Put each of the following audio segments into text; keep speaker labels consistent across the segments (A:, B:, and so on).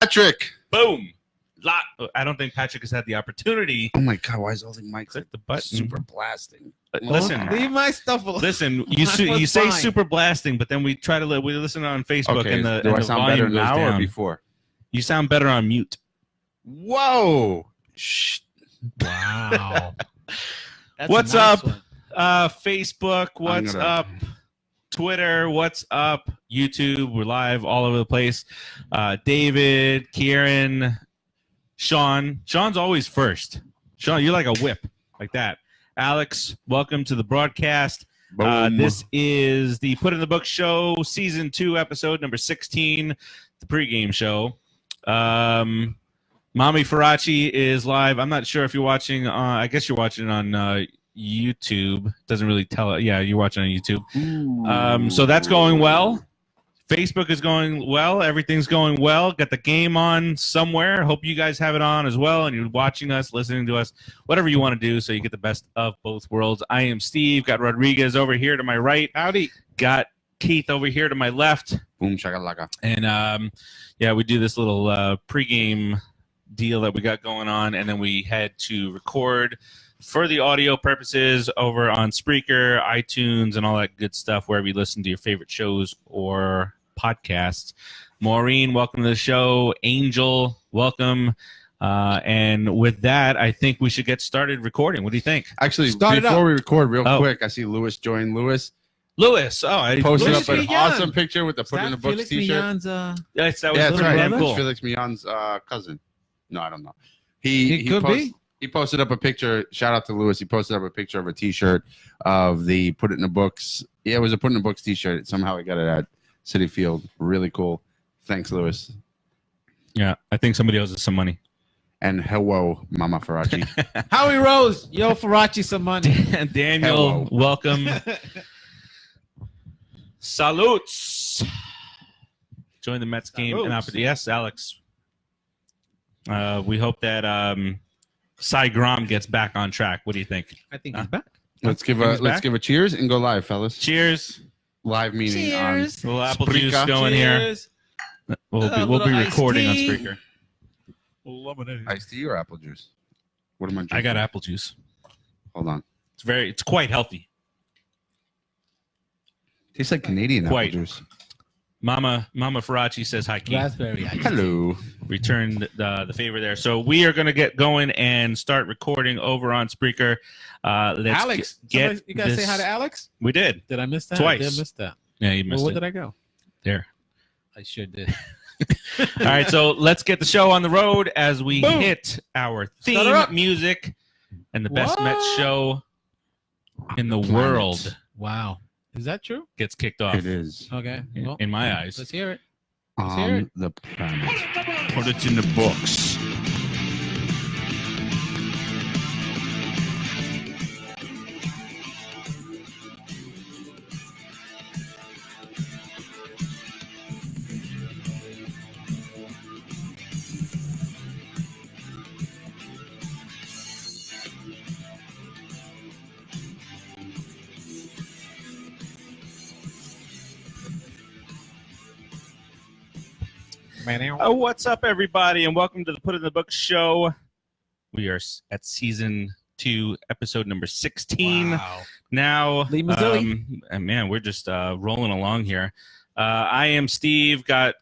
A: Patrick.
B: Boom. I don't think Patrick has had the opportunity.
A: Oh my God! Why is all the mics
B: Click the button.
A: super blasting?
B: Listen,
C: leave my stuff alone.
B: Listen. You say super blasting, but then we listen on Facebook and the
A: do I sound better now
B: down.
A: or before?
B: You sound better on mute.
A: Whoa! Shh.
C: Wow.
B: What's up? Facebook. What's up? Twitter, what's up? YouTube, we're live all over the place. David, Kieran, Sean. Sean's always first. Sean, you're like a whip, like that. Alex, welcome to the broadcast. This is the Put in the Book show, season 2, episode number 16, the pregame show. Mommy Farace is live. I'm not sure if you're watching. I guess you're watching on YouTube. Doesn't really tell it. Yeah, you're watching on YouTube. So that's going well. Facebook is going well. Everything's going well. Got the game on somewhere. Hope you guys have it on as well, and you're watching us, listening to us, whatever you want to do, so you get the best of both worlds. I am Steve. Got Rodriguez over here to my right.
C: Howdy.
B: Got Keith over here to my left.
A: Boom shakalaka.
B: And yeah, we do this little pregame deal that we got going on, and then we had to record for the audio purposes over on Spreaker, iTunes, and all that good stuff, wherever you listen to your favorite shows or podcasts. Maureen, welcome to the show. Angel, welcome. And with that, I think we should get started recording. What do you think?
A: Actually, before we record, real quick, I see Lewis join. Lewis,
B: I
A: posted
C: Lewis
A: up an
C: Millon.
A: awesome picture with the Put in the Books t-shirt.
B: Yes, that was
A: Yeah, that's right.
B: cool.
A: It's Felix Millon's cousin. No, I don't know.
C: He could be.
A: He posted up a picture. Shout out to Lewis. He posted up a picture of a T-shirt of the Put It in the Books. Yeah, it was a Put in the Books T-shirt. Somehow I got it at Citi Field. Really cool. Thanks, Lewis.
B: Yeah, I think somebody owes us some money.
A: And hello, Mama Farace.
C: Howie Rose, yo, Farace, some money.
B: Daniel,
A: Hello.
B: welcome. Salutes. Join the Mets game. Yes, Alex. We hope that Cy Grom gets back on track. What do you think?
C: I think he's back.
A: Let's give a cheers and go live, fellas.
B: Cheers.
A: Live meeting
C: Cheers.
B: A little apple
A: Spreaker.
B: juice going here. We'll be recording on Spreaker.
A: on iced tea or apple juice. What am I drinking?
B: I got apple juice.
A: Hold on.
B: It's quite healthy.
A: Tastes like Canadian
B: Quite.
A: apple juice.
B: Mama Farace says hi, Keith.
C: Raspberry.
A: Hello.
B: Returned the favor there. So we are going to get going and start recording over on Spreaker.
C: Alex, you guys say hi to Alex?
B: We did.
C: Did I miss that?
B: Twice.
C: I did miss that.
B: Yeah, you missed
C: Where
B: it.
C: did I go?
B: There.
C: I sure did.
B: All right, so let's get the show on the road as we hit our theme music and the best Mets show in the world.
C: Wow. Is that true?
B: Gets kicked off.
A: It is.
C: Okay. Well,
B: In my eyes.
C: let's hear it.
A: On the planet. Put it in the books.
B: What's up, everybody, and welcome to the Put in the Book show. We are at season 2, episode number 16.
C: Wow.
B: Now,
C: Lee Mazzilli.
B: and man, we're just rolling along here. I am Steve. Got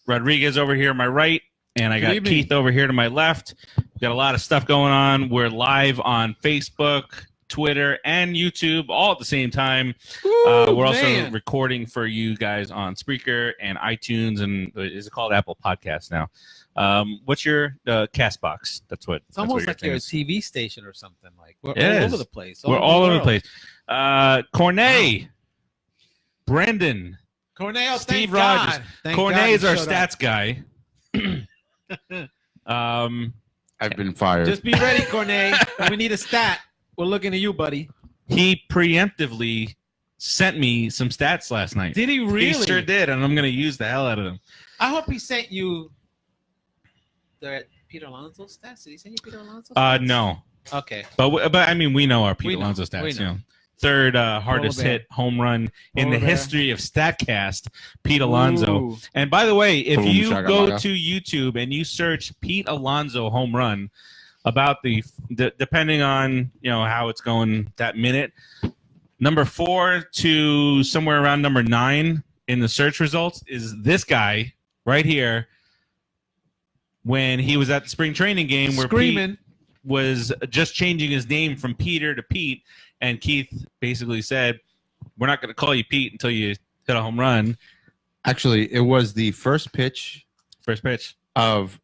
B: Rodriguez over here to my right, and I got Keith over here to my left. We've got a lot of stuff going on. We're live on Facebook, Twitter, and YouTube all at the same time. We're also recording for you guys on Spreaker and iTunes, and is it called Apple Podcasts now? What's your Castbox? That's what.
C: It's almost like you're a TV station or something. Like we're all over the place.
B: We're all over the place. Cornet, Brendan,
C: Cornell,
B: Steve Rogers. Cornet is our stats guy.
A: I've been fired.
C: Just be ready, Cornet. We need a stat. We're looking at you, buddy.
B: He preemptively sent me some stats last night.
C: Did he really?
B: He sure did, and I'm going to use the hell out of them.
C: I hope he sent you the Peter Alonso stats. Did he send you Peter Alonso stats?
B: No.
C: Okay.
B: But I mean, we know our Peter Alonso stats.
C: We know.
B: third hardest hit home run in the history of StatCast, Pete Alonso.
C: Ooh.
B: And by the way, if you go
A: Shakalaka.
B: to YouTube and you search Pete Alonso home run, about the depending on how it's going that minute, number 4 to somewhere around number 9 in the search results is this guy right here. When he was at the spring training game, where
C: Screaming.
B: Pete was just changing his name from Peter to Pete, and Keith basically said, "We're not going to call you Pete until you hit a home run."
A: Actually, it was the first pitch.
B: First pitch
A: Of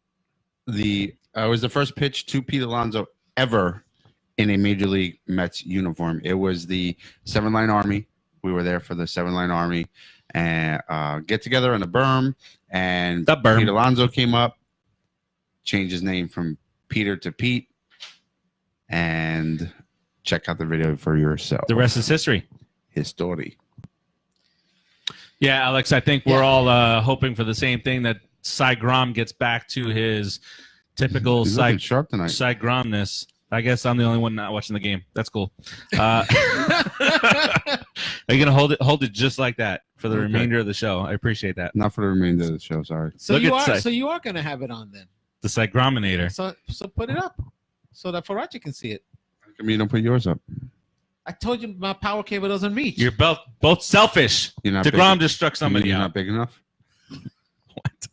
A: the it was the first pitch to Pete Alonso ever in a Major League Mets uniform. It was the 7-line Army. We were there for the 7-line Army and get together on the berm, and Pete Alonso came up, changed his name from Peter to Pete, and check out the video for yourself.
B: The rest is history.
A: His story.
B: Yeah, Alex, I think we're all hoping for the same thing, that Cy Grom gets back to his typical Cy Gromness. I guess I'm the only one not watching the game. That's cool. Are you gonna hold it just like that for the remainder of the show? I appreciate that.
A: Not for the remainder of the show. Sorry.
C: So you are gonna have it on then.
B: The Cy Grominator.
C: So put it up so that Farace can see it.
A: How come you don't put yours up?
C: I told you my power cable doesn't reach.
B: You're both selfish. DeGrom just struck somebody
A: You're
B: out.
A: not big enough.
B: What?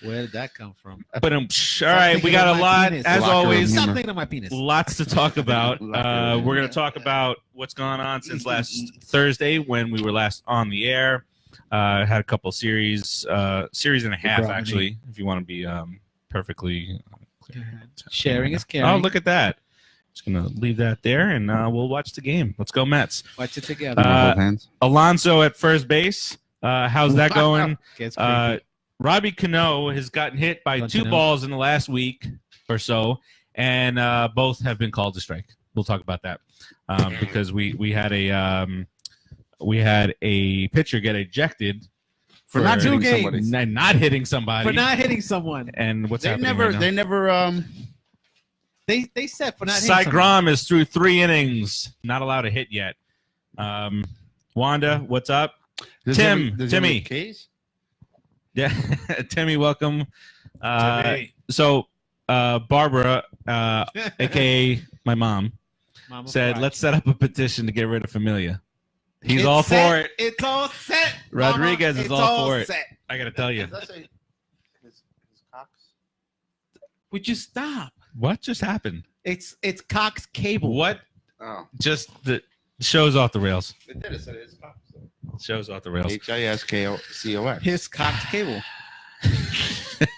C: Where did that come from?
B: But all right, we got a lot, as always.
C: Stop thinking of my penis.
B: Lots to talk about. We're going to talk about what's gone on since last Thursday when we were last on the air. Had a couple series and a half, actually, if you want to be perfectly clear.
C: Sharing is caring.
B: Oh, look at that. Just going to leave that there, and we'll watch the game. Let's go, Mets.
C: Watch it together.
A: Both hands.
B: Alonso at first base. How's that going?
C: Gets
B: Robbie Cano has gotten hit by two balls in the last week or so, and both have been called to strike. We'll talk about that because we had a pitcher get ejected
A: for not hitting
C: somebody.
B: Not hitting somebody.
C: For not hitting someone.
B: And what's
A: they
B: happening
A: never
B: right now?
A: they never
C: They said for not hitting
B: Cy
C: someone.
B: Grom is through 3 innings, not allowed to hit yet. Wanda, what's up? Timmy.
A: Case?
B: Yeah, Timmy, welcome. So Barbara, aka my mom, said, "Let's set up a petition to get rid of Familia." He's all for it.
C: It's all set.
B: Rodriguez is all for it.
C: Set.
B: I gotta tell you.
A: His Cox?
C: Would you stop?
B: What just happened?
C: It's Cox Cable.
B: What?
A: Oh,
B: Just the show's off the rails.
A: it did. It said his Cox.
B: Show's off the rails.
A: HISKOCOX.
C: His Cox Cable.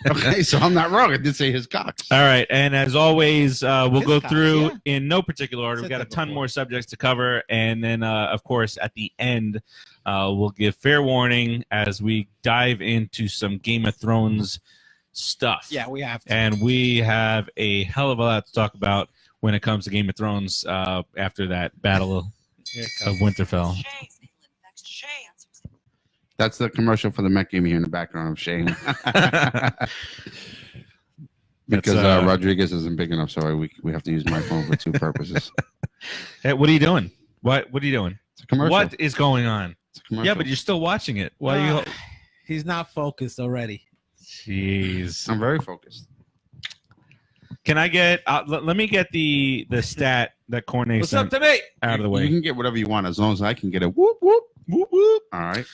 A: Okay, so I'm not wrong. I did say his Cox.
B: All right, and as always, we'll
C: His
B: go
C: Cox,
B: through
C: yeah.
B: in no particular order. We've
C: Said
B: got a
C: that
B: ton
C: before.
B: more subjects to cover, and then, of course, at the end, we'll give fair warning as we dive into some Game of Thrones stuff.
C: Yeah, we have to.
B: And we have a hell of a lot to talk about when it comes to Game of Thrones after that battle of Winterfell.
A: That's the commercial for the Met game here in the background of Shane. Because Rodriguez isn't big enough, so we have to use my phone for 2 purposes.
B: Hey, what are you doing? What are you doing?
A: It's a commercial.
B: What is going on?
A: It's a commercial.
B: Yeah, but you're still watching it. Why are you?
C: He's not focused already.
B: Jeez.
A: I'm very focused.
B: Can I get? Let me get the stat that Cornet
C: What's up
B: sent
C: to me?
B: out of the
A: You
B: way.
A: can get whatever you want as long as I can get a whoop, whoop, whoop, whoop. All right.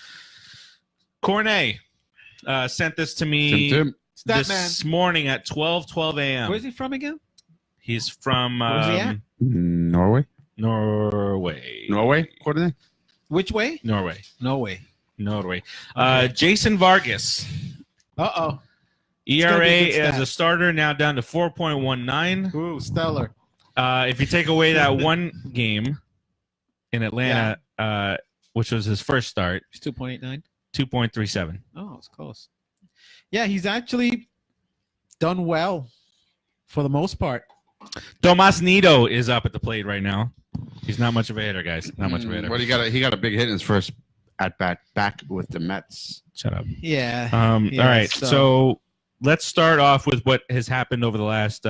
B: Cornet sent this to me
A: Tim.
B: this morning at 12:12 a.m.
C: Where's he from again?
B: He's from
C: Where's he at?
A: Norway?
B: Norway.
A: Coordinate?
C: Which way?
B: Norway.
C: No way.
B: Norway.
C: Okay.
B: Jason Vargas.
C: Uh-oh.
B: ERA
C: gonna be a good
B: as
C: stat.
B: a starter now down to 4.19.
C: Ooh, stellar.
B: If you take away that one game in Atlanta, which was his first start,
C: It's 2.89.
B: 2.37.
C: Oh, it's close. Yeah, he's actually done well for the most part.
B: Tomas Nido is up at the plate right now. He's not much of a hitter, guys. Not much of a hitter.
A: But he got a big hit in his first at bat back with the Mets.
B: Shut up.
C: Yeah.
B: All right. So let's start off with what has happened over the last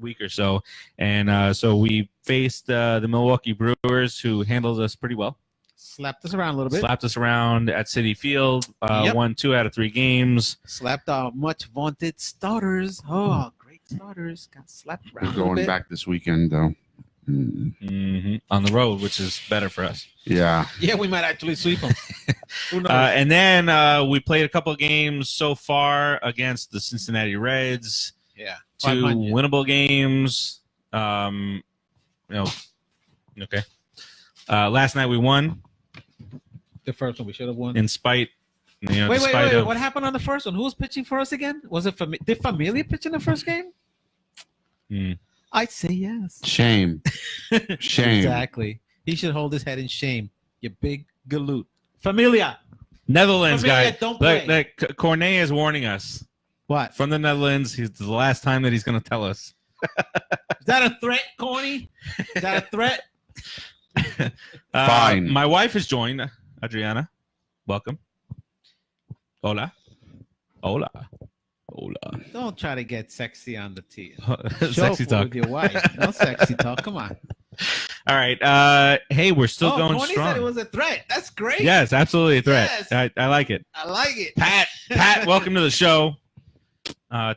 B: week or so. And so we faced the Milwaukee Brewers, who handled us pretty well.
C: Slapped us around a little bit.
B: Slapped us around at Citi Field. Won 2 out of 3 games.
C: Slapped our much vaunted starters. Oh, great starters. Got slapped around.
A: We're going back this weekend, though.
B: On the road, which is better for us.
A: Yeah.
C: Yeah, we might actually sweep them. Who knows?
B: And then we played a couple of games so far against the Cincinnati Reds.
C: Yeah.
B: 2
C: 500.
B: winnable games. Okay. Last night we won.
C: The first one we should have won.
B: In spite,
C: wait.
B: despite of,
C: What happened on the first one? Who was pitching for us again? Was it did Familia pitch in the first game? I'd say yes.
A: Shame.
C: Exactly. He should hold his head in shame. You big galoot. Familia.
B: Netherlands guy.
C: Don't play.
B: Cornet is warning us.
C: What?
B: From the Netherlands. He's the last time that he's going to tell us.
C: Is that a threat, Corny? Is that a threat?
B: Fine. My wife has joined. Adriana, welcome. Hola.
C: Don't try to get sexy on the tee.
B: Sexy talk
C: with your wife. No sexy talk. Come on.
B: All right. Hey, we're still going
C: Corny
B: strong.
C: said it was a threat. That's great.
B: Yes, absolutely a threat.
C: Yes.
B: I like it.
C: I like it.
B: Pat, welcome to the show.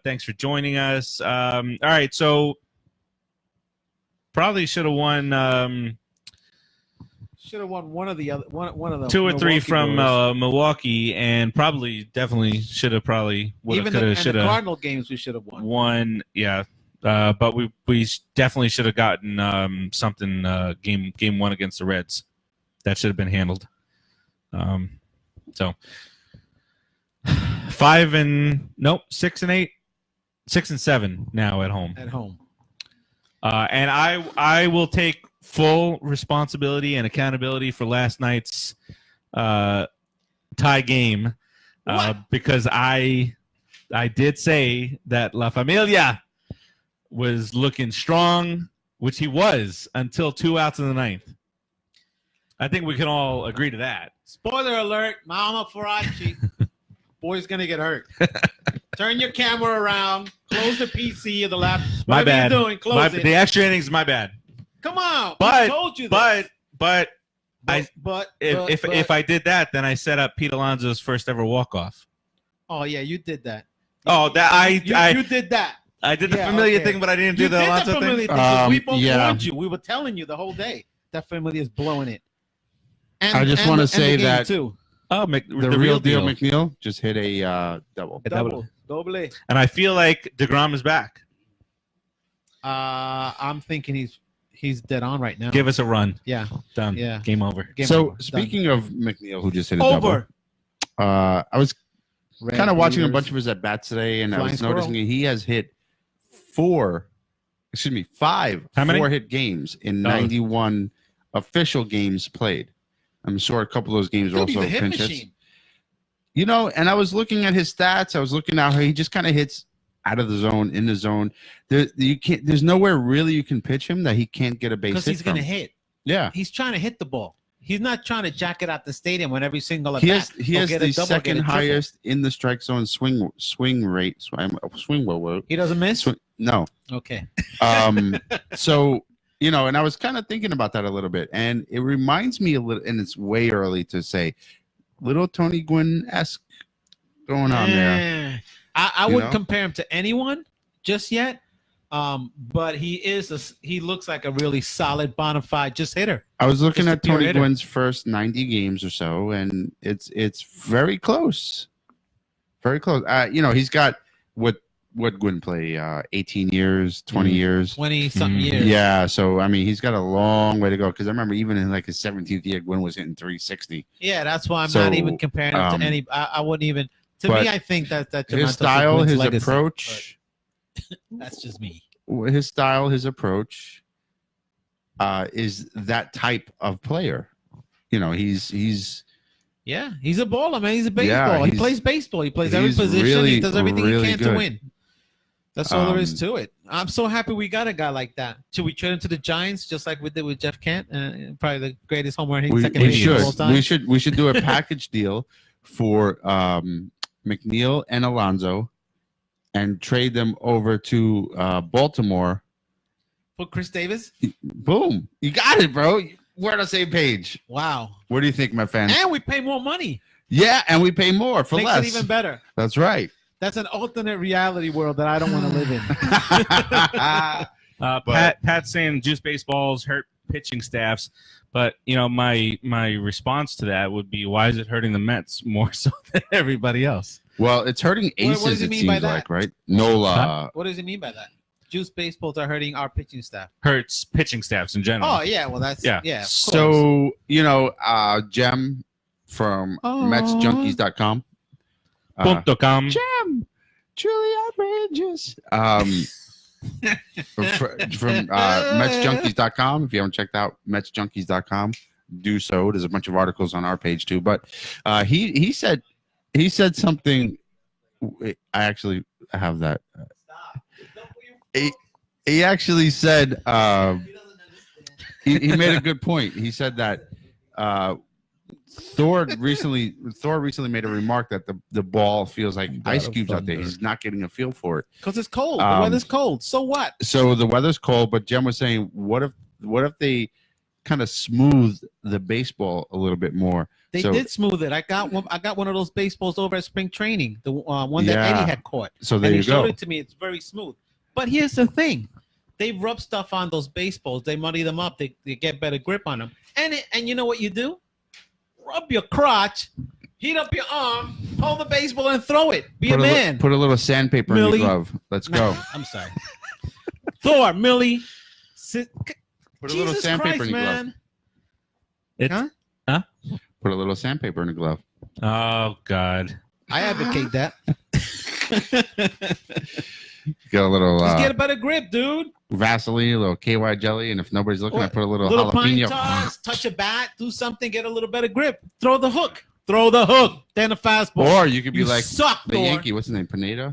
B: Thanks for joining us. All right, so probably should have won.
C: Should have won one of the other one of the
B: 2 or 3
C: Milwaukee
B: from
C: Brewers.
B: Milwaukee, and definitely should have
C: Even the Cardinal games we should have won.
B: Won, yeah. But we definitely should have gotten something game 1 against the Reds. That should have been handled. So 6 and 8, 6 and 7 now at home. And I will take full responsibility and accountability for last night's tie game because I did say that La Familia was looking strong, which he was until 2 outs in the 9th. I think we can all agree to that.
C: Spoiler alert, Mama Farace. Boy's going to get hurt. Turn your camera around. Close the PC or the laptop.
B: My bad.
C: You're doing, close it.
B: The extra innings is my bad.
C: Come on.
B: I
C: told you this.
B: But if
C: I
B: I did that, then I set up Pete Alonso's first ever walk-off.
C: Oh, yeah, you did that.
B: Oh,
C: You did that.
B: I did the Familia thing, but I didn't do the Alonso thing.
C: We both warned you. We were telling you the whole day that Familia is blowing it. And,
A: I just want to say that
C: too.
B: Oh,
A: the real deal McNeil just hit a double.
C: Double.
B: And I feel like DeGrom is back.
C: I'm thinking he's dead on right now.
B: Give us a run.
C: Yeah.
B: Done.
C: Yeah.
B: Game over.
A: Speaking of McNeil, who just hit a double, I was kind of watching a bunch of his at bats today, and I was noticing he has hit 5 4-hit games in 91 official games played. I'm sure a couple of those games are also pinch hits. And I was looking at his stats. I was looking at how he just kind of hits out of the zone, in the zone. There's nowhere really you can pitch him that he can't get a base hit
C: because he's going to hit.
A: Yeah,
C: he's trying to hit the ball. He's not trying to jack it out the stadium when every single
A: he has the second highest in the strike zone swing rate.
C: He doesn't miss.
A: No.
C: Okay.
A: So and I was kind of thinking about that a little bit, and it reminds me a little. And it's way early to say, little Tony Gwynn-esque going on there.
C: I wouldn't compare him to anyone just yet. But he looks like a really solid, bona fide just hitter.
A: I was looking at Tony Gwynn's first 90 games or so, and it's very close. Very close. He's got what Gwynn play 18 years, 20 years.
C: 20-something years.
A: Yeah, so, he's got a long way to go, because I remember even in his 17th year, Gwynn was hitting 360.
C: Yeah, that's why I'm not even comparing him to any. I wouldn't even. To me, I think that
A: his style, his approach.
C: That's just me.
A: His style, his approach is that type of player. He's We should do a package deal for McNeil and Alonso, and trade them over to Baltimore.
C: For Chris Davis?
A: Boom. You got it, bro. We're on the same page.
C: Wow.
A: What do you think, my fan?
C: And we pay more money.
A: Yeah, and we pay more for
C: Makes
A: less.
C: it even better.
A: That's right.
C: That's an alternate reality world that I don't want to live in.
B: Pat's saying juice baseballs hurt pitching staffs, but my response to that would be, why is it hurting the Mets more so than everybody else?
A: Well, it's hurting aces,
C: what does it mean by
A: seems
C: that?
A: like, right? Nola.
C: What does it mean by that? Juice baseballs are hurting our pitching staff.
B: Hurts pitching staffs in general.
C: Oh yeah, well that's yeah. Of course.
A: So Jem from MetsJunkies.com.
B: .com.
A: Jem, truly outrageous. From MetsJunkies.com. If you haven't checked out MetsJunkies.com, do so. There's a bunch of articles on our page too. But he said something. I actually have that. He actually said he made a good point. He said that Thor recently made a remark that the ball feels like ice cubes out there. He's not getting a feel for it
C: because it's cold. The weather's cold. So what?
A: So the weather's cold, but Jem was saying, what if they kind of smooth the baseball a little bit more?
C: They did smooth it. I got one of those baseballs over at spring training, the one that Eddie had caught.
A: So there you go.
C: He showed it to me. It's very smooth. But here's the thing. They rub stuff on those baseballs. They muddy them up. They get better grip on them. And you know what you do? Rub your crotch, heat up your arm, hold the baseball and throw it. Be a man.
A: Put a little sandpaper in your glove. Let's go.
C: I'm sorry. Thor, Millie.
A: Put a little sandpaper in your glove.
C: Huh?
A: Put a little sandpaper in the glove.
B: Oh, God.
C: I advocate that.
A: Get a little.
C: Just get a better grip, dude.
A: Vaseline, a little KY jelly, and if nobody's looking, I put a little
C: pine
A: jalapeno.
C: toss, touch a bat, do something, get a little better grip. Throw the hook. Then a fastball.
A: Or you could be like
C: the
A: Thor. Yankee. What's his name? Pineda.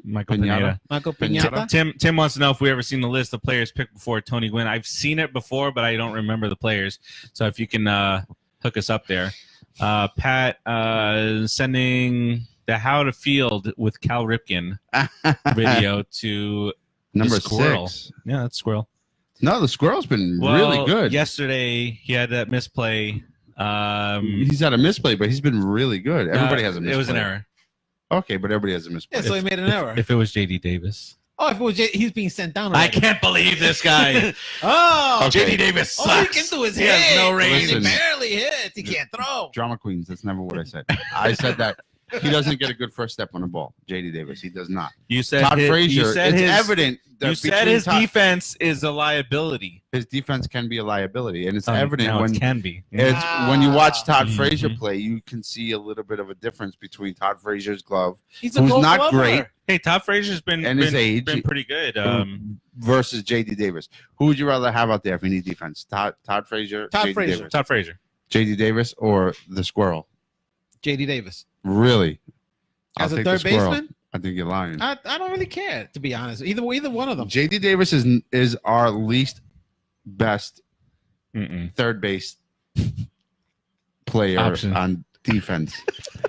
B: Michael Pineda.
C: Michael Pineda.
B: Tim wants to know if we ever seen the list of players picked before Tony Gwynn. I've seen it before, but I don't remember the players. So if you can hook us up there. Pat sending the How to Field with Cal Ripken video to
A: number
B: Squirrel.
A: 6.
B: Yeah, that's Squirrel.
A: No, the Squirrel's been really good.
B: Yesterday he had that misplay.
A: He's had a misplay, but he's been really good. Everybody has a misplay.
B: It was an error.
A: Okay, but everybody has a misplay.
C: Yeah, so he made an error.
B: If it was JD Davis.
C: Oh, if it was he's being sent down
B: already. I can't believe this guy.
A: Okay.
B: JD Davis sucks.
C: All he can do is
B: he
C: hit.
B: has no range.
C: He barely hits. He can't throw.
A: Drama queens. That's never what I said. I said that he doesn't get a good first step on the ball. JD Davis, he does not.
B: You said
A: Todd Frazier. It's evident.
B: You said his defense is a liability.
A: His defense can be a liability, and it's evident when
B: it can be.
A: It's when you watch Todd Frazier play, you can see a little bit of a difference between Todd Frazier's glove, who's not great.
B: Hey, Todd Frazier's been
A: his age
B: been pretty good.
A: Versus JD Davis. Who would you rather have out there if you need defense? Todd Frazier,
B: Todd Frazier,
A: JD Davis, or the Squirrel?
C: JD Davis.
A: Really?
C: As a third baseman?
A: I think you're lying.
C: I don't really care, to be honest. Either one of them.
A: JD Davis is our least best third base player on defense.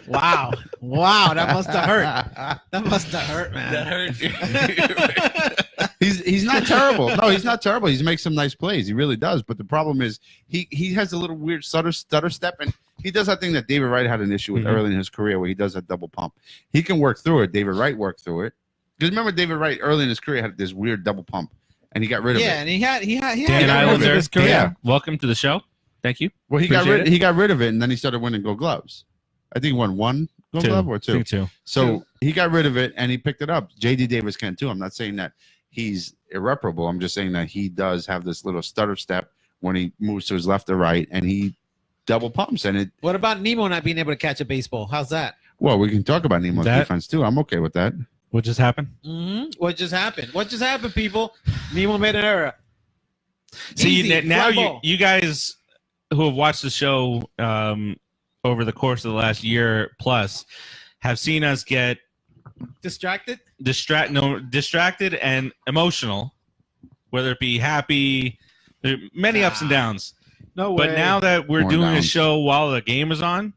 C: Wow, that must have hurt. That must have hurt, man.
B: That hurt.
A: He's not terrible. No, he's not terrible. He makes some nice plays. He really does. But the problem is he has a little weird stutter step, and he does that thing that David Wright had an issue with early in his career, where he does a double pump. He can work through it. David Wright worked through it. Because remember, David Wright early in his career had this weird double pump, and he got rid of it.
C: Yeah, and he had
B: Dan Eiland
C: his career.
A: Yeah.
B: Welcome to the show. Thank you.
A: Well, he got rid of it, and then he started winning Gold Gloves. I think he won one Gold Glove or two.
B: I think two.
A: So he got rid of it, and he picked it up. JD Davis can too. I'm not saying that he's irreparable. I'm just saying that he does have this little stutter step when he moves to his left or right, and he double pumps. And it.
C: What about Nemo not being able to catch a baseball? How's that?
A: Well, we can talk about Nemo's defense too. I'm okay with that.
B: What just happened?
C: What just happened? What just happened, people? Nemo made an error.
B: See, now you guys who have watched the show over the course of the last year plus have seen us get
C: distracted
B: and emotional, whether it be happy. There are many ups and downs.
C: No way.
B: But now that we're doing a show while the game is on,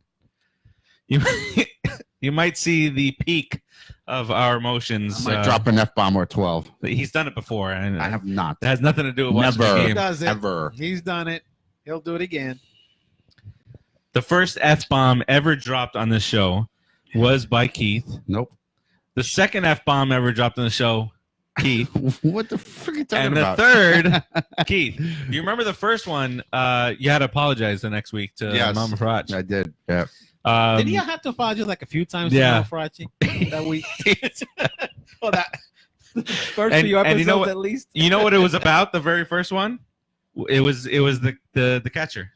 B: You might see the peak of our emotions.
A: I might drop an F-bomb or 12.
B: He's done it before, and
A: I have not.
B: It has nothing to do with watching
A: Never.
B: the
C: He
B: game.
C: does it.
A: Ever.
C: He's done it. He'll do it again.
B: The first F-bomb ever dropped on this show was by Keith.
A: Nope.
B: The second F-bomb ever dropped on the show, Keith.
A: What the frick are you talking
B: And
A: about?
B: the third, Keith. Do you remember the first one? You had to apologize the next week to
A: Yes.
B: Mama Farace.
A: I did. Yeah.
C: Did he have to apologize like a few times
B: yeah.
C: to Farace that week? Oh, that first
B: And-
C: few
B: and
C: episodes
B: you know what-
C: at least.
B: You know what it was about? The very first one. It was the catcher.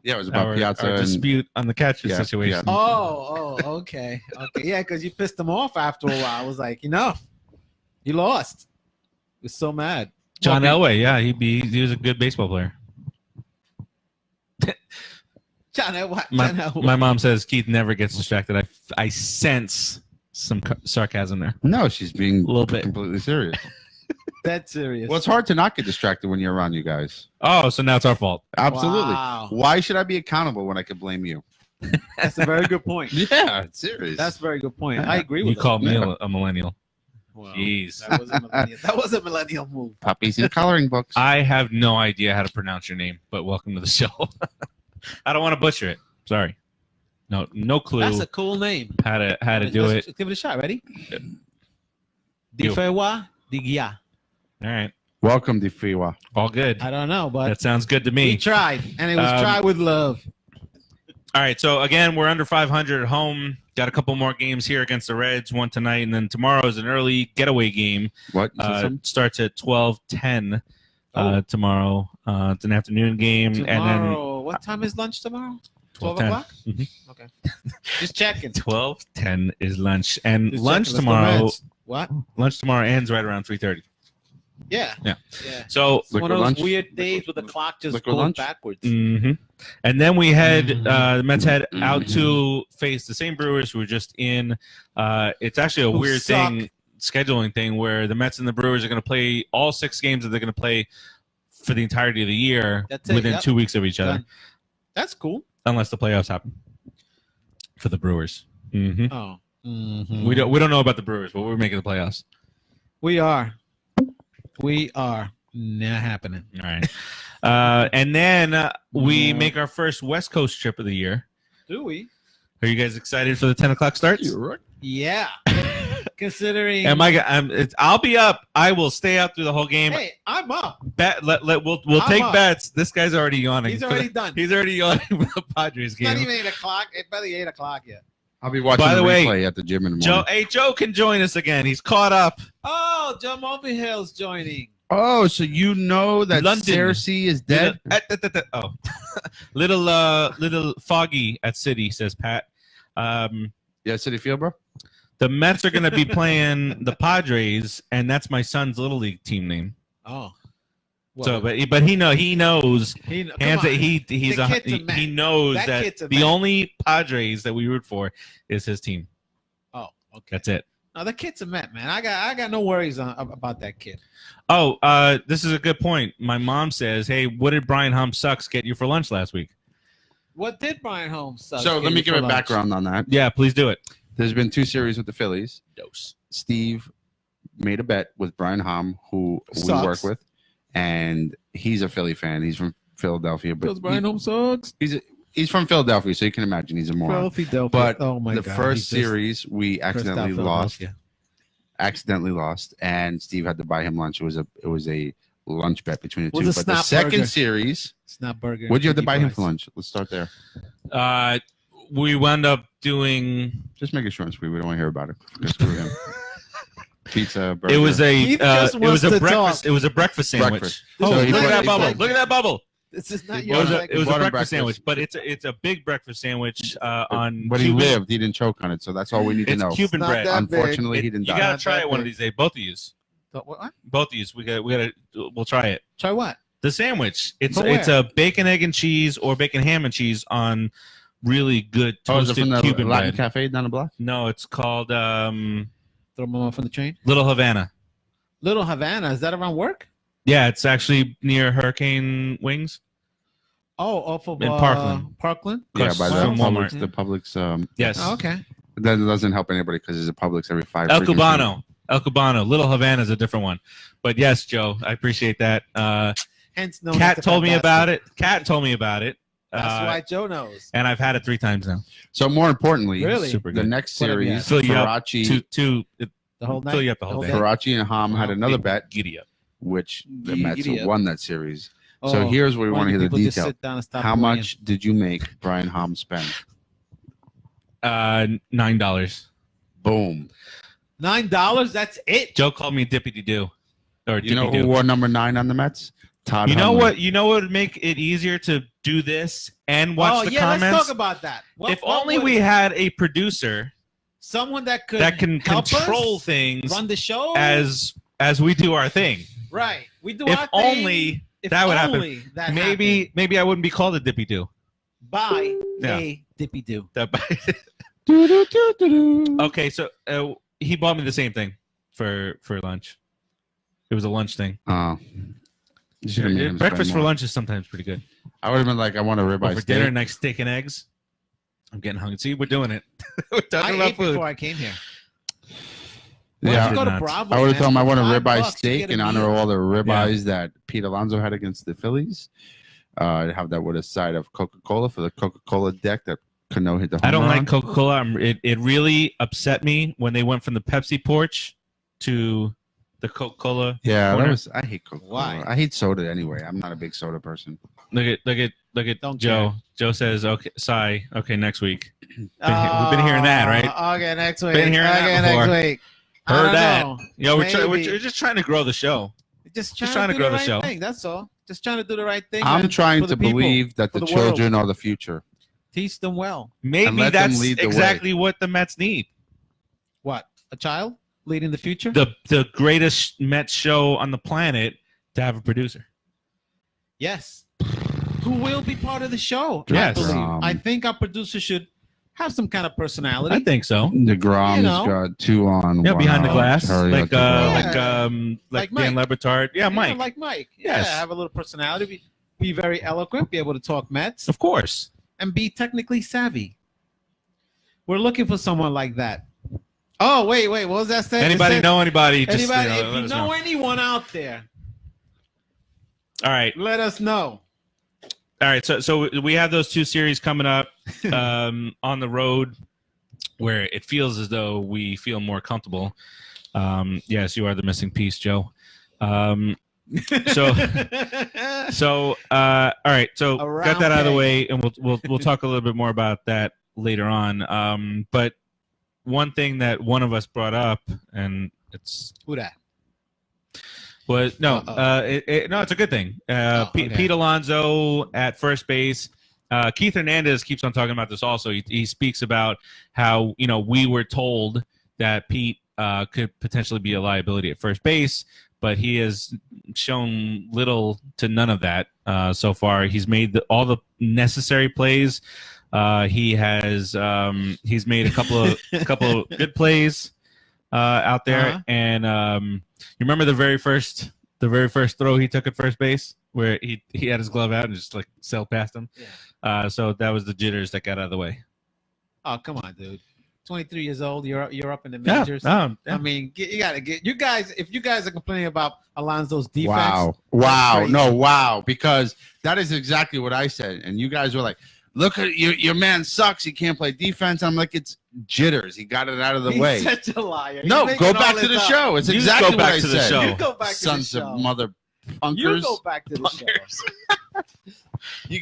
A: Yeah, it was about
B: Our
A: Piazza and
B: dispute on the catcher
A: Yeah,
B: situation.
A: yeah.
C: Okay. Yeah, because you pissed him off after a while. I was like, enough. You lost. He was so mad.
B: John
C: Well,
B: Elway, yeah, he was a good baseball player.
C: John Elway.
B: My mom says Keith never gets distracted. I sense some sarcasm there.
A: No, she's being
B: A little bit.
A: completely serious.
C: That's serious.
A: Well, it's hard to not get distracted when you're around you guys.
B: Oh, so now it's our fault.
A: Absolutely.
C: Wow.
A: Why should I be accountable when I could blame you?
C: That's a very good point.
A: Yeah, it's serious.
C: That's a very good point. I agree with
B: You
C: that.
B: called me
A: Yeah.
B: a millennial.
C: Wow.
B: Jeez.
C: That was a millennial move.
A: puppies and coloring books.
B: I have no idea how to pronounce your name, but welcome to the show. I don't want to butcher it. Sorry. No clue
C: That's a cool name.
B: how to do
C: Let's
B: it.
C: Give it a shot. Ready?
B: You.
C: Difewa Digia.
B: All right.
A: Welcome, Difiwa.
B: All good.
C: I don't know, but
B: That sounds good to
C: we
B: me.
C: tried, and it was tried with love.
B: All right, so again, we're under 500 at home. Got a couple more games here against the Reds, one tonight, and then tomorrow is an early getaway game.
A: What? You said something?
B: Starts at 12:10 tomorrow. It's an afternoon game,
C: Tomorrow, what time is lunch tomorrow? 12
B: 12:10.
C: o'clock?
B: Mhm.
C: Okay. Just checking.
B: 12:10 is lunch, and
C: Just
B: lunch
C: checking. Let's go
B: tomorrow.
C: Reds. What?
B: Lunch tomorrow ends right around 3:30.
C: Yeah.
B: Yeah.
C: Yeah.
B: So,
C: It's one
A: Liquid
C: of those
A: lunch?
C: weird days where the clock just
A: Liquid
C: goes
A: lunch?
C: backwards.
B: and then we head the Mets head out to face the same Brewers who were just in. It's actually a
C: Who
B: weird
C: suck.
B: thing, scheduling thing, where the Mets and the Brewers are going to play all 6 games that they're going to play for the entirety of the year
C: That's it,
B: within
C: yep.
B: 2 weeks of each other,
C: Done. That's cool.
B: unless the playoffs happen for the Brewers.
C: Oh.
B: We don't know about the Brewers, but we're making the playoffs.
C: We are. Not happening.
B: All right. And then we make our first West Coast trip of the year.
C: Do we?
B: Are you guys excited for the 10 o'clock starts?
C: Yeah. Considering.
B: I'll be up. I will stay up through the whole game.
C: Hey, I'm up.
B: We'll
C: I'm
B: take
C: up.
B: bets. This guy's already yawning.
C: He's already done.
B: He's already yawning for the Padres
C: It's not
B: game.
C: even 8 o'clock. It's barely 8 o'clock yet.
A: I'll be watching
B: By the way,
A: replay at the gym in the morning.
B: Joe can join us again. He's caught up.
C: Oh, Joe Mulvihill's joining.
A: Oh, so you know that
B: London.
A: Cersei is dead?
B: Oh, little foggy at City, says Pat.
A: Yeah, City Field, bro.
B: The Mets are going to be playing the Padres, and that's my son's little league team name.
C: Oh.
B: So, but he knows. He knows
C: come
B: that
C: on.
B: he
C: Met.
B: knows
C: That
B: that
C: kid's a
B: the
C: Met.
B: only Padres that we root for is his team.
C: Oh, okay.
B: That's it.
C: No, the kid's a Met, man. I got no worries about that kid.
B: Oh, this is a good point. My mom says, "Hey, what did Brian Hump Sucks get you for lunch last week?"
C: What did Brian Holmes suck?
A: So let me give a background on that.
B: Yeah, please do it.
A: There's been 2 series with the Phillies.
B: Dose.
A: Steve made a bet with Brian Hom, who
C: Sucks.
A: we work with, and he's a Philly fan. He's from Philadelphia, but
C: Because Brian Holmes sucks.
A: he's from Philadelphia, so you can imagine he's a moron.
C: Philadelphia.
A: But
C: oh my
A: the
C: God,
A: first
C: he's just
A: series we accidentally lost, and Steve had to buy him lunch. It was a lunch bet between the
C: Was
A: two.
C: a
A: But the
C: snap
A: second
C: burger.
A: series,
C: Snap burger.
A: what'd you have to
C: Cookie
A: buy him
C: fries.
A: for lunch? Let's start there.
B: We wound up doing.
A: Just make it short and sweet. We don't want to hear about it. Screw him. Pizza, burger.
B: It was a.
C: Keith just
B: It was
C: wants
B: a
C: to
B: breakfast.
C: talk.
B: It was a breakfast sandwich.
A: Breakfast.
C: Oh,
A: So he
B: Look
A: put-
B: at that
A: he
B: bubble.
A: put-
B: Look at that bubble.
C: This is not
A: It
C: your
A: was a-
C: segment.
B: It was a
A: bought him
B: breakfast
A: breakfast.
B: sandwich, but it's a big breakfast sandwich on.
A: But he
B: Cuban-
A: lived. He didn't choke on it, so that's all we need to
B: It's
A: know.
B: Cuban
C: Not
B: bread.
C: that big.
A: Unfortunately, he didn't
B: You
A: die.
B: gotta
C: Not
B: try
C: that
B: it one of
C: big.
B: these days. Both of yous.
C: What?
B: Both of yous. We'll try it.
C: Try what?
B: The sandwich. It's
C: From
B: it's
C: where?
B: a bacon, egg, and cheese or bacon, ham, and cheese on really good
A: Oh, is it
B: toasted
A: from the
B: Cuban
A: Latin
B: bread.
A: Cafe down the block?
B: No, it's called
C: Throw them off on the train.
B: Little Havana.
C: Little Havana. Is that around work?
B: Yeah, it's actually near Hurricane Wings.
C: Oh, off of
B: In Parkland.
C: Parkland.
A: Yeah,
B: Across
A: by
B: from
A: the
B: Walmart.
A: Publix. The Publix.
B: Yes.
C: Oh, okay.
A: That doesn't help anybody because there's a Publix every 5.
B: El
A: freaking
B: Cubano. El Cubano. Little Havana is a different one. But yes, Joe, I appreciate that.
C: Hence, no.
B: Kat told me about it. Kat told me about it.
C: That's why Joe knows.
B: And I've had it 3 times now.
A: So more importantly,
C: Really?
B: Super
A: the
B: good.
A: next
C: What have you
A: series,
C: had?
B: Fill you up
A: Farace,
C: The whole night.
B: Fill you up the whole day.
A: Farace and Ham had another bet,
B: Giddy up.
A: which the
C: Giddy
A: Mets
C: up.
A: won that series.
C: Oh,
A: So here's where we
C: why
A: want to
C: do
A: hear the
C: people just
A: detail.
C: sit down and stop
A: How
C: playing?
A: much did you make Brian Ham spend?
B: $9.
A: Boom.
C: $9? That's it.
B: Joe called me Dippity Doo. Or
A: You know
B: Dippy
A: who
B: Doo.
A: wore number 9 on the Mets? Todd.
B: You know
A: Hundley.
B: what? You know what would make it easier to do this and watch the comments?
C: Let's talk about that.
B: If only we had a producer
C: someone that could
B: can
C: help
B: control
C: us
B: things
C: run the show
B: as we do our thing.
C: right. We do
B: If
C: our
B: only
C: thing. If
B: that would
C: only
B: happen.
C: That
B: Maybe I wouldn't be called a Dippy Doo.
C: Buy
B: Yeah.
C: a Dippy Doo.
B: Okay, so he bought me the same thing for lunch. It was a lunch thing.
A: Oh. You should've made him
B: Breakfast
A: spend
B: for
A: more.
B: lunch is sometimes pretty good.
A: I would have been like, I want a
B: But
A: ribeye
B: for
A: steak.
B: dinner, next steak and eggs. I'm getting hungry. See, we're doing it. We're talking
C: I
B: about
C: ate
B: food.
C: before I came here.
A: Yeah.
C: Why don't you go to
B: Nuts.
C: Bravo?
A: I would have
C: man?
A: told him I want a
C: $5
A: ribeye
C: you
A: steak
C: get a
A: in honor
C: meal.
A: of all the ribeyes that Pete Alonso had against the Phillies. I'd have that with a side of Coca-Cola for the Coca-Cola deck that Cano hit the home
B: I don't
A: run.
B: like Coca-Cola. It really upset me when they went from the Pepsi porch to the Coca-Cola.
A: Yeah,
B: corner.
A: I hate Coca-Cola.
C: Why?
A: I hate soda anyway. I'm not a big soda person.
B: Look at
C: Don't
B: Joe.
C: care.
B: Joe says, "Okay, Cy. Okay, next week." We've been hearing that, right?
C: Okay, next week.
B: Been hearing that
C: okay,
B: before.
C: next week. I
B: Heard
C: don't
B: that.
C: know.
B: Yo, we're
C: Maybe.
B: just trying to grow the show.
C: Just
B: trying
C: trying
B: to
C: to
B: grow
C: do
B: the
C: the
B: show.
C: right thing. That's all. Just trying to do the right thing.
A: I'm
C: man,
A: trying
C: for
A: to
C: the people,
A: believe that
C: for
A: the
C: the world.
A: children are the future.
C: Teach them well.
B: Maybe
A: let them
B: that's
A: lead the way.
B: exactly what the Mets need.
C: What? A child leading the future?
B: The greatest Mets show on the planet to have a producer.
C: Yes. Who will be part of the show?
B: Yes.
C: I believe.
A: Um,
C: I think our producer should have some kind of personality.
B: I think so.
A: DeGrom's
C: You know.
A: got 2 on.
B: Yeah,
A: 1
B: behind the
A: out.
B: glass,
A: Hurry
B: like
A: up the ball.
C: Like
B: Dan Lebertard. Yeah, Mike.
C: like Mike.
B: Yes.
C: Yeah, have a little personality. Be very eloquent. Be able to talk Mets
B: Of course.
C: and be technically savvy. We're looking for someone like that. Oh, wait. What was that saying?
B: Anybody know anybody? Just,
C: Anybody?
B: let
C: If you
B: us
C: know anyone out there,
B: All right.
C: let us know.
B: All right, so we have those 2 series coming up on the road where it feels as though we feel more comfortable. Yes, you are the missing piece, Joe. All right, so got that out of the way, and we'll talk a little bit more about that later on. But one thing that one of us brought up, and it's
C: Who that?
B: was no, it's a good thing.
C: Okay.
B: Pete Alonso at first base. Keith Hernandez keeps on talking about this. Also, he speaks about how we were told that Pete could potentially be a liability at first base, but he has shown little to none of that so far. He's made all the necessary plays. He's made a couple of good plays out there,
C: Uh-huh.
B: and you remember the very first throw he took at first base where he had his glove out and just like sailed past him.
C: Yeah.
B: So that was the jitters that got out of the way.
C: Oh, come on, dude. 23 years old. You're up in the majors.
B: Yeah.
C: I mean, you gotta get you guys. If you guys are complaining about Alonso's defense,
A: Wow.
C: crazy.
A: No, wow. Because that is exactly what I said. And you guys were like, look at your man sucks. He can't play defense. I'm like, it's jitters. He got it out of the
C: he's
A: way.
C: such a liar. He's
A: No,
C: making
A: go
C: all
A: back to
C: this
A: the
C: up.
A: show. It's
B: You
A: exactly
B: go
A: what
B: back
A: I
B: to the
A: said.
B: show.
C: You go back
A: Sons
C: to the
A: of
C: show.
A: mother
C: You
A: punkers.
C: go back to the show.
A: You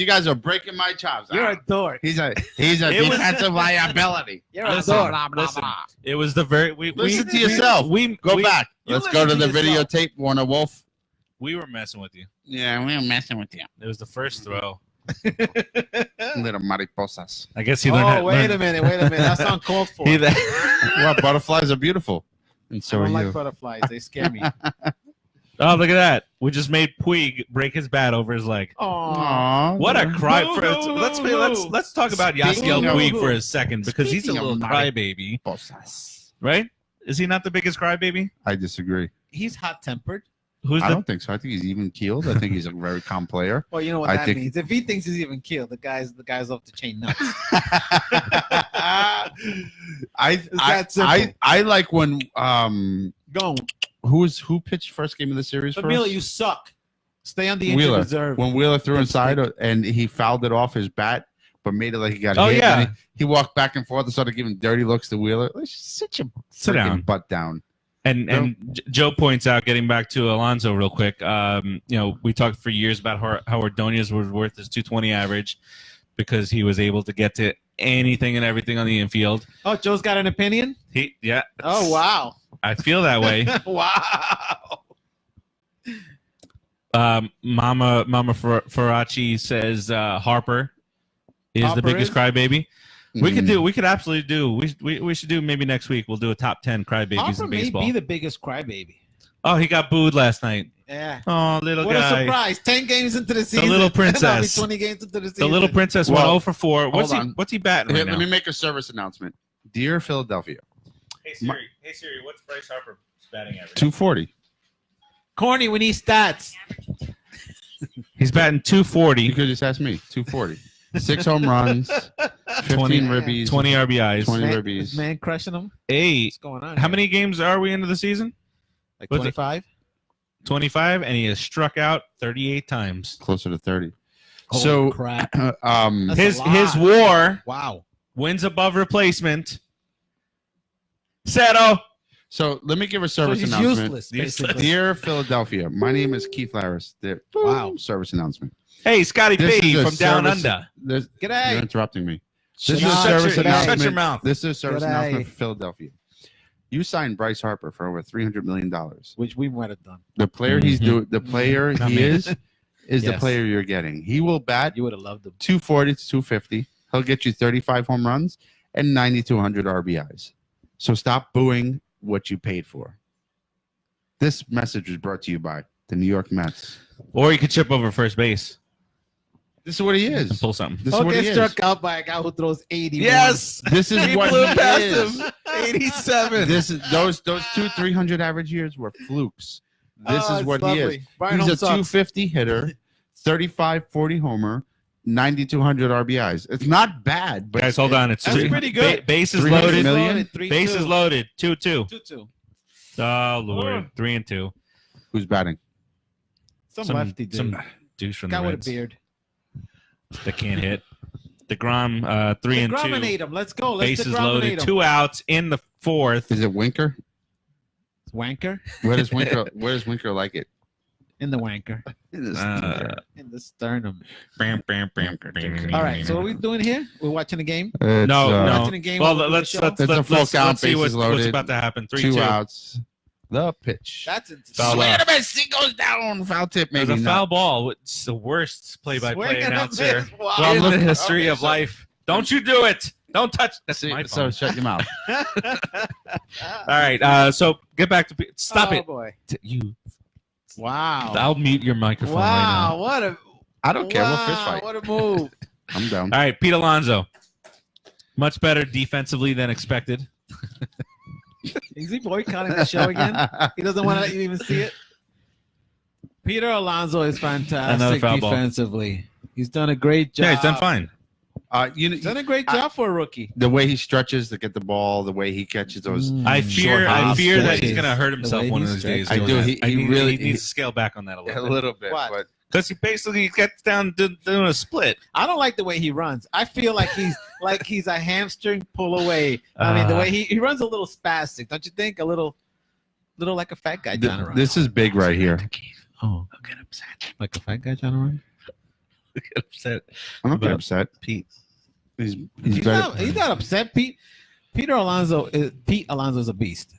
A: guys are breaking my chops.
C: You're a dork.
A: He's a
B: It was-
A: defensive liability.
C: You're a
B: Listen,
C: dork.
B: listen. It was the very
A: Listen to yourself. Go back.
C: You
A: Let's go to
C: listen
A: the
C: to yourself.
A: videotape, Warner Wolf.
B: We were messing with you.
A: Yeah, we were messing with you.
B: It was the first throw.
A: Little mariposas.
B: I guess he learned.
C: Wait a minute. That's uncalled for.
A: Well, butterflies are beautiful. And
C: I
A: so
C: don't
A: are
C: like
A: you.
C: butterflies. They scare me.
B: Oh, look at that! We just made Puig break his bat over his leg.
A: Aww.
B: What a cry!
C: Boo,
B: For,
C: boo,
B: let's
C: boo,
B: let's talk about
A: Speaking
B: Yasiel
A: of-
B: Puig for a second because he's a
A: Speaking of
B: little
A: Mari-
B: crybaby,
A: Mariposas.
B: right? Is he not the biggest crybaby?
A: I disagree.
C: He's hot tempered.
A: I don't think so. I think he's even keeled. I think he's a very calm player.
C: Well, you know what
A: I
C: that
A: think-
C: means. If he thinks he's even killed, the guy's off the chain nuts.
A: I like when
C: Go.
A: who pitched first game of the series for
C: McNeil,
A: us?
C: you suck. Stay on the injured
A: Wheeler.
C: reserve.
A: When Wheeler threw
C: Big
A: inside
C: stick.
A: and he fouled it off his bat, but made it like he got
B: Oh,
A: hit.
B: yeah.
A: And he walked back and forth and started giving dirty looks to Wheeler. Like, sit your
B: Sit down.
A: freaking butt down.
B: And Joe points out, getting back to Alonso real quick, we talked for years about how Ordonez was worth his 220 average because he was able to get to anything and everything on the infield.
C: Oh, Joe's got an opinion?
B: Oh,
C: wow.
B: I feel that way.
C: Wow.
B: Mama Farace says Harper is the
C: Harper
B: biggest
C: is?
B: crybaby. We
A: Mm.
B: could absolutely do. We should do maybe next week. We'll do a top 10 crybabies
C: Harper
B: in
C: may
B: baseball.
C: be the biggest crybaby.
B: Oh, he got booed last night.
C: Yeah.
B: Oh, little
C: What
B: guy.
C: a surprise. 10 games into the season.
B: little
C: And I'll be
B: princess.
C: 20 games into the
B: The
C: season.
B: little princess went 0 for 4.
A: hold on.
B: What's he batting
A: Here,
B: right
A: let
B: now?
A: me make a service announcement. Dear Philadelphia,
B: Hey Siri, what's Bryce Harper's batting average?
A: 240.
C: Corny, we need stats.
B: He's batting 240,
A: You could just ask me. 240. 6 home runs, 15 ribbies,
B: 20 RBIs.
A: 20
C: Man,
A: ribbies.
C: this man crushing them.
B: Hey,
C: What's going on?
B: how
C: here?
B: many games are we into the season?
C: Like
B: what's it?
C: 25?
B: 25, and he has struck out 38 times.
A: Closer to 30.
C: Holy
A: So,
C: crap.
A: um,
C: That's
B: His
C: a lot.
B: WAR
C: Wow.
B: wins above replacement. Settle.
A: so let me give a
C: So
A: service
C: he's
A: announcement.
C: useless, basically.
A: Dear Philadelphia, my name is Keith Farace.
C: Wow.
A: Service announcement.
B: Hey, Scotty
A: This
B: B
A: is a
B: from Down
A: service-
B: Under.
A: You're
C: G'day.
A: interrupting me.
C: Shut
A: This is a
C: up.
A: service
B: Shut
A: announcement.
B: your mouth.
A: This is a service
C: G'day.
A: announcement for Philadelphia. You signed Bryce Harper for over $300 million.
C: Which we might have done.
A: The player he's
B: Mhm.
A: doing, the player
B: Not
A: he
B: me.
A: is the
C: Yes.
A: player you're getting. He will bat
C: You would have loved him.
A: 240 to 250. He'll get you 35 home runs and 90 to 100 RBIs. So stop booing what you paid for. This message was brought to you by the New York Mets.
B: Or you could chip over first base
A: This is what he
B: and
A: is.
B: pull something.
A: This is what he
C: get
A: is.
C: struck out by a guy who throws 80.
B: Yes.
A: This is
B: He
A: what
B: blew
A: he
B: past
A: is.
B: him. 87.
A: This is those 300 average years were flukes. This is what he is. He's a 250 hitter, 35, 40 homer, 90 to 100 RBIs. It's not bad, but
B: Guys, hold on. It's
C: That's pretty good.
B: Bases
A: 300
B: loaded.
A: million?
B: Bases loaded. 2-2.
C: 2-2.
B: Oh Lord. 3-2.
A: Who's batting?
C: Some lefty dude.
B: Some douche from the
C: Guy with a
B: Reds
C: beard.
B: that can't hit. DeGrom 3-2.
C: DeGrominate him. Let's go. Let's
B: Bases loaded.
C: DeGrominate him.
B: 2 outs in the 4th.
A: Is it Winker?
C: Wanker
A: Where does Winker like it?
C: in the wanker.
A: In
C: In the sternum.
B: Bam, bam, bam, bam.
C: All right. So what are we doing here? We're watching the game.
A: It's,
B: No.
C: Watching the game.
B: Well,
C: while we do
B: let's
C: the show?
A: It's a full count,
B: let's see
A: bases
B: what's
A: loaded.
B: about to happen.
A: 2
B: 3-2.
A: outs. The pitch.
C: That's
B: Foul
A: Swing
B: out.
A: and a miss. He goes down. Foul tip.
B: There's
A: Maybe
B: a
A: not.
B: foul ball. It's the worst play-by-play
C: Swing and a
B: announcer
C: miss. Wow.
A: Well,
B: in
A: look-
B: the history
A: okay,
B: of
A: so-
B: life. Don't you do it. Don't touch. That's
A: See,
B: my
A: so
B: phone.
A: shut your mouth.
B: All right. So get back to stop
C: Oh,
B: it.
C: boy.
B: You.
C: Wow.
B: I'll mute your microphone right
C: Wow. What a.
A: I don't care. We'll fist
C: wow,
A: fight.
C: What a move.
A: I'm down.
B: now. All right, Pete Alonso. Much better defensively than expected.
C: Is he boycotting the show again? He doesn't want to let you even see it. Peter Alonso is
B: Another
C: fantastic
B: foul ball.
C: defensively. He's done a great job.
B: Yeah, he's done fine.
C: He's done a great job for a rookie.
A: The way he stretches to get the ball, the way he catches those.
B: I
A: Short
B: fear that
A: stretches.
B: he's gonna hurt
C: The
B: himself
C: way
B: one
C: he
B: of these days.
A: stretches. I
B: doing
A: do.
B: that.
A: He really-
B: he needs to scale back on that a
A: A
B: little bit.
A: little bit,
C: What?
A: but
B: Because he basically gets down doing a split.
C: I don't like the way he runs. I feel like he's a hamstring pull away. I mean, the way he runs a little spastic, don't you think? A little like a fat guy trying to run.
A: this is big right here.
C: Oh,
B: I'll get upset.
C: like a fat guy trying to run.
B: I'll get upset.
A: I'm not
B: But-
A: upset.
B: Pete.
A: He's
C: He's
A: better.
C: not upset. Pete Alonso is a beast.